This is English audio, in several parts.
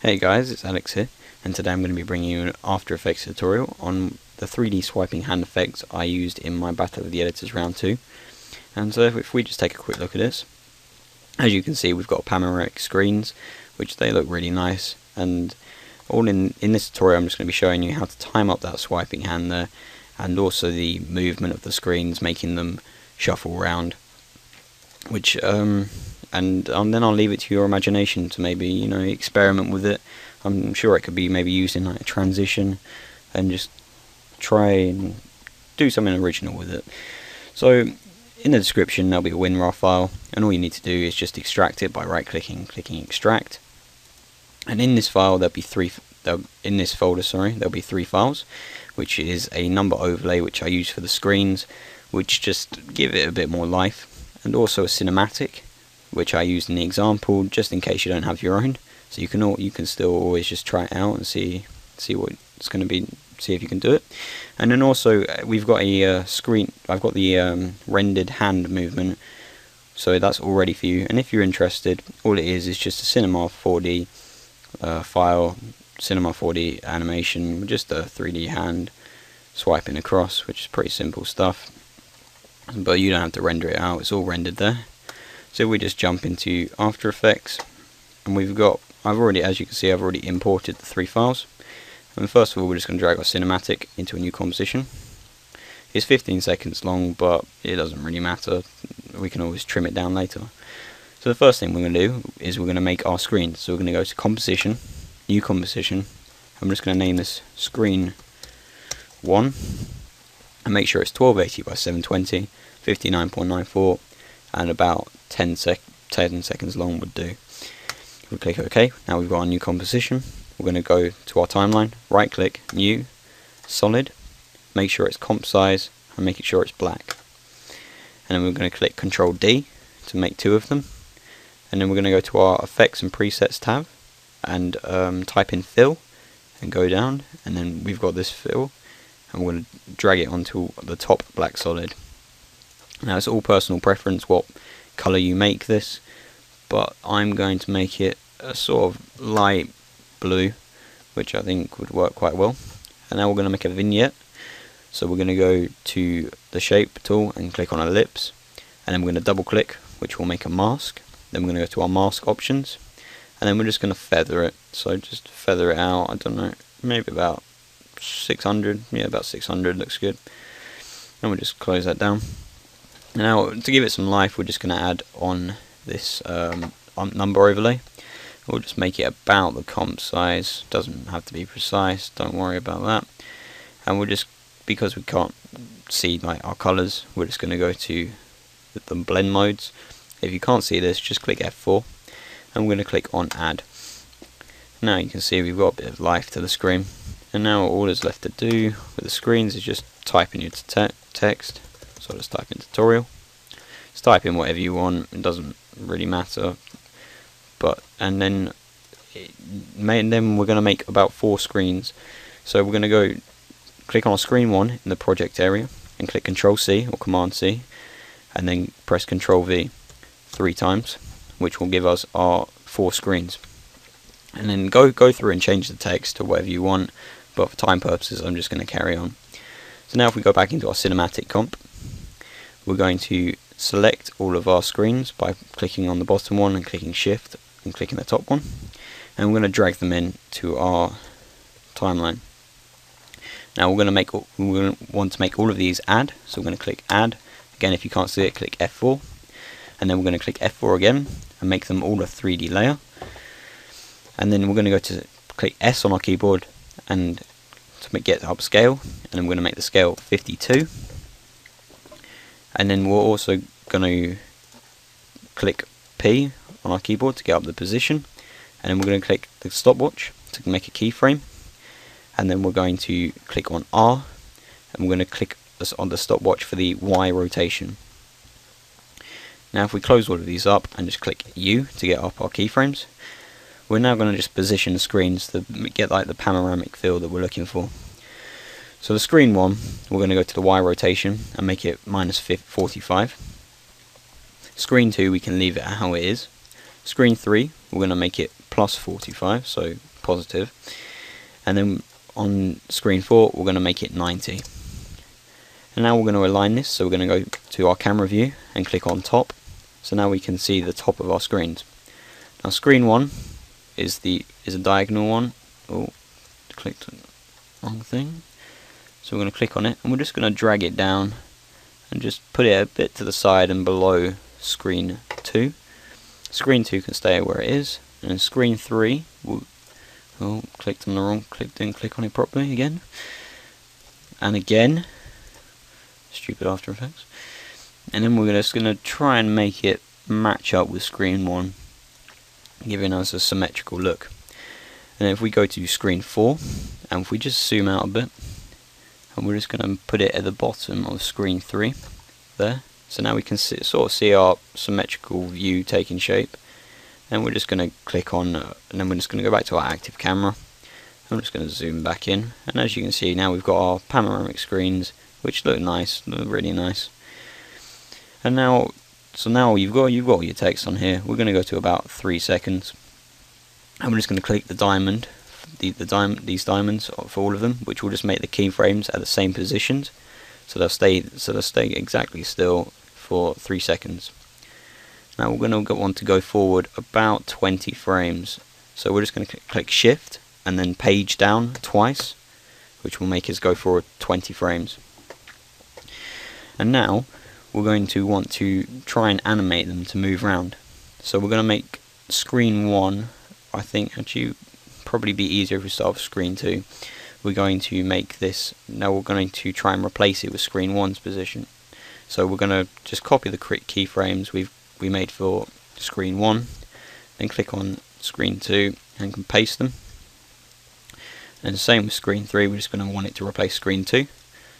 Hey guys, it's Alex here, and today I'm going to be bringing you an After Effects tutorial on the 3D swiping hand effects I used in my Battle of the Editors Round 2. And so if we just take a quick look at this, as you can see we've got panoramic screens, which they look really nice, and all in this tutorial I'm just going to be showing you how to time up that swiping hand there, and also the movement of the screens, making them shuffle around, which and then I'll leave it to your imagination to maybe experiment with it. I'm sure it could be maybe used in like a transition, and just try and do something original with it. So in the description there'll be a WinRAR file, and all you need to do is just extract it by right clicking, clicking extract. And in this file there'll be in this folder there'll be three files, which is a number overlay which I use for the screens, which just give it a bit more life, and also a cinematic, which I used in the example just in case you don't have your own. So you can still always just try it out and see what it's going to be, see if you can do it. And then also we've got a screen. I've got the rendered hand movement, so that's all ready for you. And if you're interested, all it is just a Cinema 4D file, Cinema 4D animation, just a 3D hand swiping across, which is pretty simple stuff. But you don't have to render it out; it's all rendered there. So we just jump into After Effects, and as you can see, I've already imported the three files. And first of all, we're just going to drag our cinematic into a new composition. It's 15 seconds long, but it doesn't really matter. We can always trim it down later. So the first thing we're going to do is we're going to make our screen. So we're going to go to Composition, New Composition. I'm just going to name this Screen 1, and make sure it's 1280 by 720, 59.94. and about 10 seconds long would do. We'll click OK. Now we've got our new composition. We're going to go to our timeline, right click, new, solid, make sure it's comp size, and make sure it's black. And then we're going to click Ctrl D to make two of them. And then we're going to go to our Effects and Presets tab and type in Fill and go down. And then we've got this fill, and we're going to drag it onto the top black solid. Now it's all personal preference what colour you make this, but I'm going to make it a sort of light blue, which I think would work quite well. And now we're going to make a vignette. So we're going to go to the shape tool and click on ellipse, and then we're going to double click, which will make a mask. Then we're going to go to our mask options, and then we're just going to feather it. So just feather it out, I don't know, maybe about 600, yeah, about 600 looks good. And we'll just close that down. Now, to give it some life, we're just going to add on this number overlay. We'll just make it about the comp size. Doesn't have to be precise, don't worry about that. And we'll just, because we can't see like our colours, we're just going to go to the blend modes. If you can't see this, just click F4, and we're going to click on Add. Now you can see we've got a bit of life to the screen. And now all that's left to do with the screens is just type in your text. So I'll just type in tutorial. Just type in whatever you want, it doesn't really matter. And then we're going to make about 4 screens. So we're going to go click on screen 1 in the project area and click Control C or Command C, and then press Control V 3 times, which will give us our 4 screens. And then go through and change the text to whatever you want, but for time purposes I'm just going to carry on. So now if we go back into our cinematic comp, we're going to select all of our screens by clicking on the bottom one and clicking Shift and clicking the top one, and we're going to drag them in to our timeline. Now we want to make all of these add, so we're going to click Add. Again, if you can't see it, click F4, and then we're going to click F4 again and make them all a 3D layer. And then we're going to go to click S on our keyboard and to get upscale, and then we're going to make the scale 52. And then we're also going to click P on our keyboard to get up the position, and then we're going to click the stopwatch to make a keyframe, and then we're going to click on R, and we're going to click on the stopwatch for the Y rotation. Now if we close all of these up and just click U to get up our keyframes, we're now going to just position the screens to get like the panoramic feel that we're looking for. So the screen 1, we're going to go to the Y rotation and make it minus 45. Screen 2, we can leave it how it is. Screen 3, we're going to make it plus 45, so positive. And then on screen 4 we're going to make it 90. And now we're going to align this, so we're going to go to our camera view and click on top. So now we can see the top of our screens. Now screen 1 is a diagonal one. Oh, clicked on the wrong thing. So we're going to click on it, and we're just going to drag it down and just put it a bit to the side and below screen 2. Screen 2 can stay where it is, and screen 3 will, oh, clicked on the wrong, didn't click on it properly again. And again, stupid After Effects. And then we're just going to try and make it match up with screen 1, giving us a symmetrical look. And if we go to screen 4, and if we just zoom out a bit, and we're just going to put it at the bottom of screen 3 there. So now we can sort of see our symmetrical view taking shape. And we're just going to click on, and then we're just going to go back to our active camera. I'm just going to zoom back in, and as you can see now we've got our panoramic screens, which look nice, look really nice. And now, so now you've got all your text on here. We're going to go to about 3 seconds, and we're just going to click the diamond, these diamonds for all of them, which will just make the keyframes at the same positions, so they'll stay exactly still for 3 seconds. Now we're going to want to go forward about 20 frames, so we're just going to click Shift and then page down twice, which will make us go forward 20 frames. And now we're going to want to try and animate them to move around. So we're going to make screen 1, I think actually probably be easier if we start with screen 2. We're going to make this, now we're going to try and replace it with screen 1's position. So we're going to just copy the keyframes we made for screen 1, then click on screen 2 and can paste them. And the same with screen 3, we're just going to want it to replace screen 2.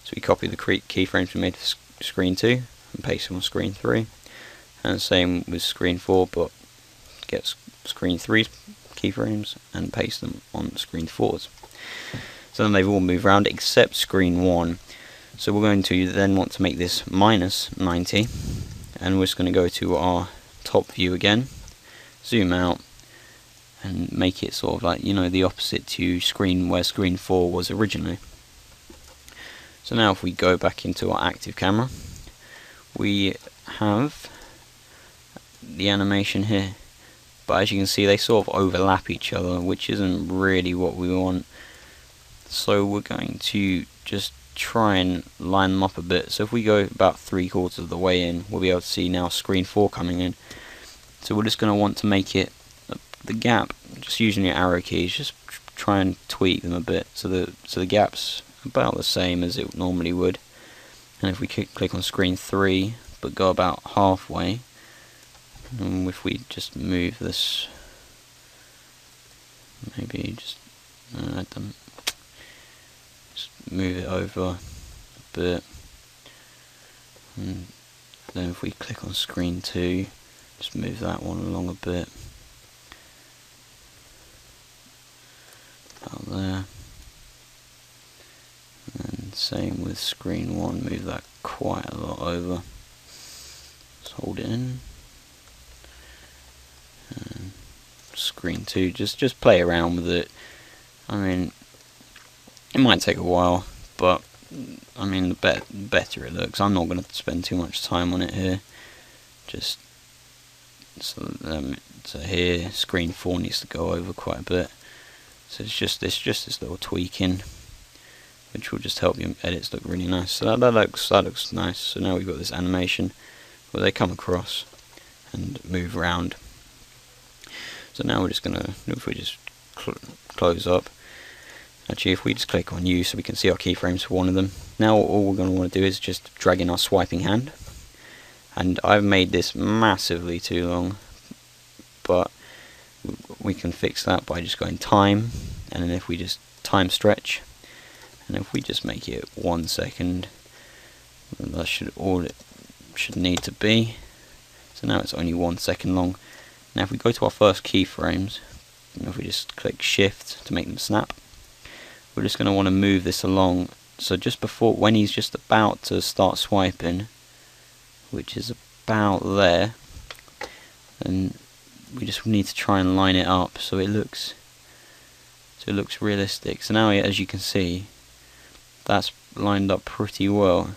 So we copy the keyframes we made for screen 2 and paste them on screen 3. And the same with screen 4, but get screen 3's keyframes and paste them on screen 4's. So then they've all moved around except screen 1. So we're going to then want to make this minus 90, and we're just going to go to our top view again, zoom out, and make it sort of like, you know, the opposite to where screen 4 was originally. So now if we go back into our active camera, we have the animation here, but as you can see they sort of overlap each other, which isn't really what we want. So we're going to just try and line them up a bit. So if we go about 3/4 of the way in, we'll be able to see now screen 4 coming in. So we're just going to want to make it the gap, just using your arrow keys, just try and tweak them a bit so the gap's about the same as it normally would. And if we click on screen 3 but go about halfway, and if we just move this, maybe just move it over a bit, and then if we click on screen 2, just move that one along a bit, about there, and same with screen 1, move that quite a lot over, just hold it in, and screen 2, just play around with it. I mean, it might take a while, but I mean the better it looks. I'm not going to spend too much time on it here. Just so here, screen 4 needs to go over quite a bit. So it's just this little tweaking, which will just help your edits look really nice. So that looks nice. So now we've got this animation where they come across and move around. So now we're just gonna, if we just close up. Actually, if we just click on U so we can see our keyframes for one of them. Now all we're going to want to do is just drag in our swiping hand. And I've made this massively too long, but we can fix that by just going time, and then if we just time stretch, and if we just make it 1 second, that should all it should need to be. So now it's only 1 second long. Now if we go to our first keyframes, and if we just click Shift to make them snap, we're just going to want to move this along. So just before, when he's just about to start swiping, which is about there, and we just need to try and line it up so it looks so it looks realistic. So now, as you can see, that's lined up pretty well,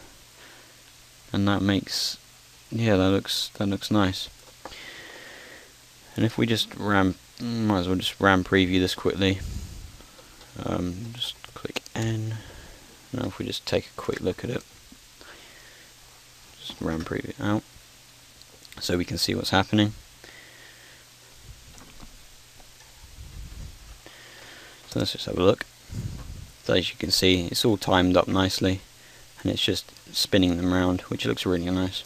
and that makes, yeah, that looks nice. And if we just might as well just RAM preview this quickly. Just click N. Now if we just take a quick look at it, just RAM preview out, so we can see what's happening. So let's just have a look. So as you can see, it's all timed up nicely, and it's just spinning them around, which looks really nice.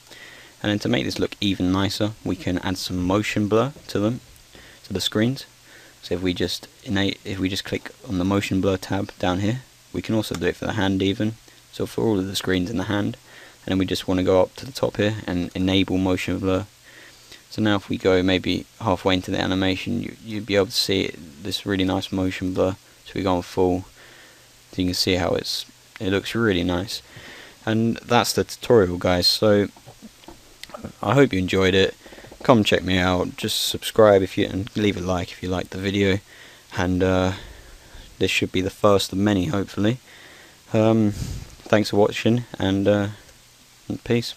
And then to make this look even nicer, we can add some motion blur to them, to the screens. So if we just click on the motion blur tab down here, we can also do it for the hand even. So for all of the screens in the hand, and then we just want to go up to the top here and enable motion blur. So now if we go maybe halfway into the animation, you'd be able to see this really nice motion blur. So we go on full, so you can see how it looks really nice. And that's the tutorial, guys. So I hope you enjoyed it. Come check me out. Just subscribe and leave a like if you liked the video. And this should be the first of many, hopefully. Thanks for watching, and peace.